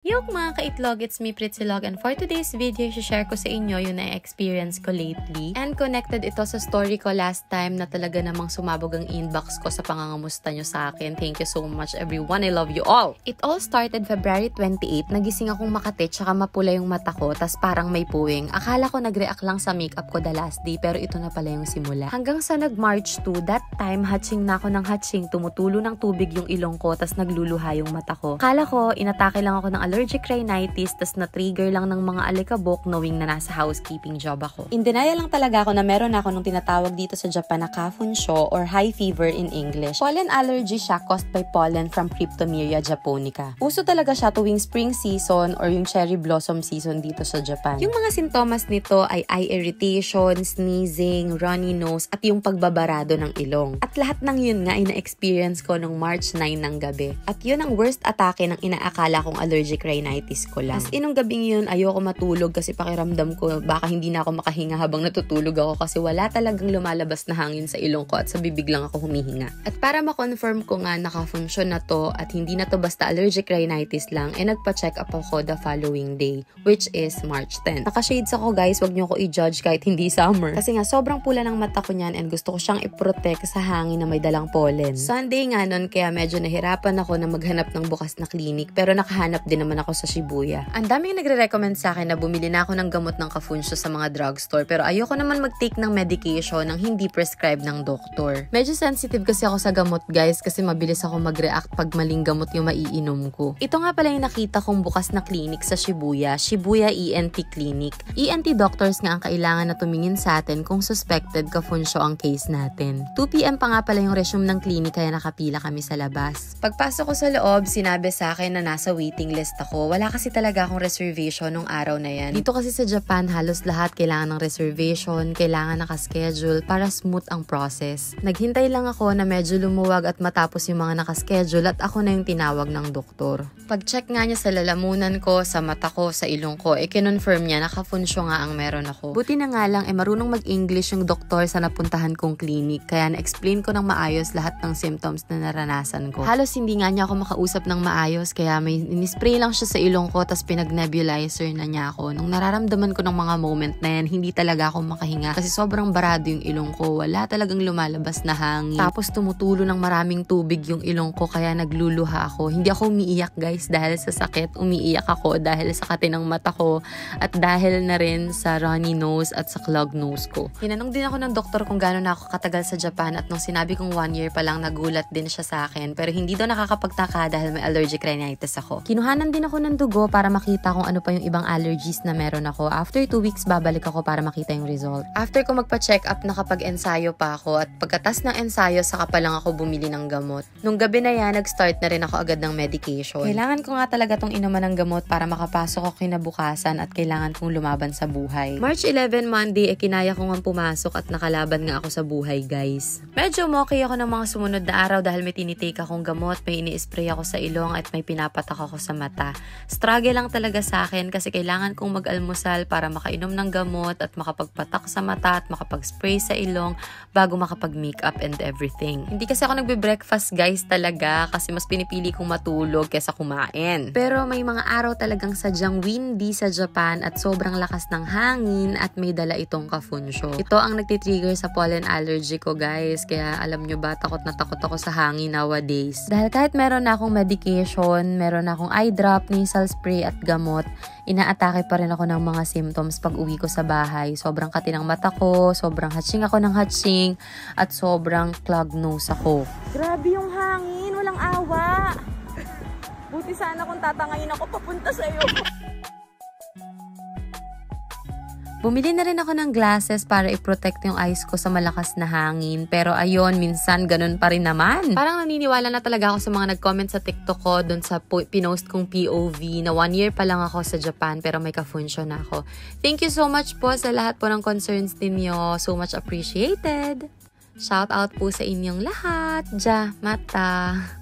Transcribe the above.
Yok mga kaitlog, it's me Pritzilog, and for today's video, share ko sa inyo yung na-experience ko lately. And connected ito sa story ko last time na talaga namang sumabog ang inbox ko sa pangangamusta nyo sa akin. Thank you so much everyone, I love you all! It all started February 28, nagising akong makati tsaka mapula yung mata ko, tas parang may puwing. Akala ko nag-react lang sa makeup ko the last day, pero ito na pala yung simula. Hanggang sa nag-March 2, that time hatching na ako ng hatching, tumutulo ng tubig yung ilong ko, tas nagluluha yung mata ko. Akala ko, inatake lang ako ng allergic rhinitis, tas na-trigger lang ng mga alikabok knowing na nasa housekeeping job ako. In denial lang talaga ako na meron ako nung tinatawag dito sa Japan na kafunsho or high fever in English. Pollen allergy siya caused by pollen from Cryptomeria japonica. Uso talaga siya tuwing spring season or yung cherry blossom season dito sa Japan. Yung mga sintomas nito ay eye irritation, sneezing, runny nose, at yung pagbabarado ng ilong. At lahat ng yun nga ay na-experience ko nung March 9 ng gabi. At yun ang worst atake ng inaakala kong allergic rhinitis ko lang. As inong gabing yun, ayoko matulog kasi pakiramdam ko baka hindi na ako makahinga habang natutulog ako kasi wala talagang lumalabas na hangin sa ilong ko at sa bibig lang ako humihinga. At para ma-confirm ko nga nakafunksyon na to at hindi na to basta allergic rhinitis lang, nagpa-check up ako the following day, which is March 10. Naka-shades ako guys, wag nyo ko i-judge kahit hindi summer. Kasi nga sobrang pula ng mata ko niyan and gusto ko siyang i-protect sa hangin na may dalang pollen. Sunday nga nun, kaya medyo nahirapan ako na maghanap ng bukas na clinic, pero nakahanap din naman ako sa Shibuya. Ang daming nagre-recommend sa akin na bumili na ako ng gamot ng kafunsho sa mga drugstore, pero ayoko naman mag-take ng medication ng hindi prescribed ng doktor. Medyo sensitive kasi ako sa gamot guys kasi mabilis ako mag-react pag maling gamot yung maiinom ko. Ito nga pala yung nakita kong bukas na clinic sa Shibuya, Shibuya ENT Clinic. ENT doctors nga ang kailangan na tumingin sa atin kung suspected kafunsho ang case natin. 2 PM pa nga pala yung resume ng clinic kaya nakapila kami sa labas. Pagpasok ko sa loob, sinabi sa akin na nasa waiting list ako. Wala kasi talaga akong reservation nung araw na yan. Dito kasi sa Japan, halos lahat kailangan ng reservation, kailangan nakaschedule para smooth ang process. Naghintay lang ako na medyo lumuwag at matapos yung mga nakaschedule at ako na yung tinawag ng doktor. Pag-check nga niya sa lalamunan ko, sa mata ko, sa ilong ko, kinonfirm niya nakafunsyo nga ang meron ako. Buti na nga lang, marunong mag-English yung doktor sa napuntahan kong clinic, kaya na-explain ko ng maayos lahat ng symptoms na naranasan ko. Halos hindi nga niya ako makausap ng maayos, kaya may inispray lang siya sa ilong ko, tas pinag-nebulizer na niya ako. Nung nararamdaman ko ng mga moment na yan, hindi talaga ako makahinga kasi sobrang barado yung ilong ko. Wala talagang lumalabas na hangin. Tapos tumutulo ng maraming tubig yung ilong ko kaya nagluluha ako. Hindi ako umiiyak guys dahil sa sakit. Umiiyak ako dahil sa kati ng mata ko at dahil na rin sa runny nose at sa clogged nose ko. Hinanong din ako ng doktor kung gano'n na ako katagal sa Japan at nung sinabi kong 1 year pa lang nagulat din siya sa akin pero hindi daw nakakapagtaka dahil may allergic rhinitis ako. Kinuhanan din ako ng dugo para makita kung ano pa yung ibang allergies na meron ako. After 2 weeks, babalik ako para makita yung result. After ko magpa-check up, nakapag-ensayo pa ako at pagkatas ng ensayo, saka pa lang ako bumili ng gamot. Nung gabi na yan, nag-start na rin ako agad ng medication. Kailangan ko nga talaga tong inuman ng gamot para makapasok ako kinabukasan at kailangan kong lumaban sa buhay. March 11, Monday, kinaya ko nga pumasok at nakalaban nga ako sa buhay, guys. Medyo okay ako ng mga sumunod na araw dahil may tinitake akong gamot, may ini-spray ako sa ilong at may pinapatak ako sa mata. Struggle lang talaga sa akin kasi kailangan kong mag-almusal para makainom ng gamot at makapagpatak sa mata at makapag-spray sa ilong bago makapag-makeup and everything. Hindi kasi ako nagbe-breakfast guys talaga kasi mas pinipili kong matulog kesa kumain. Pero may mga araw talagang sadyang windy sa Japan at sobrang lakas ng hangin at may dala itong kafunsho. Ito ang nagtitrigger sa pollen allergy ko guys kaya alam nyo ba takot na takot ako sa hangin nowadays. Dahil kahit meron na akong medication, meron na akong eye drop, nasal spray at gamot, inaatake pa rin ako ng mga symptoms pag uwi ko sa bahay. Sobrang kati ng mata ko, sobrang hatching ako ng hatching, at sobrang clogged nose ako. Grabe yung hangin, walang awa. Buti sana kung tatangayin ako papunta sa'yo. Bumili na rin ako ng glasses para i-protect yung eyes ko sa malakas na hangin. Pero ayun, minsan ganun pa rin naman. Parang naniniwala na talaga ako sa mga nag-comment sa TikTok ko dun sa pinost kong POV na 1 year pa lang ako sa Japan pero may kafunsyo na ako. Thank you so much po sa lahat po ng concerns ninyo. So much appreciated. Shout out po sa inyong lahat. Ja, mata.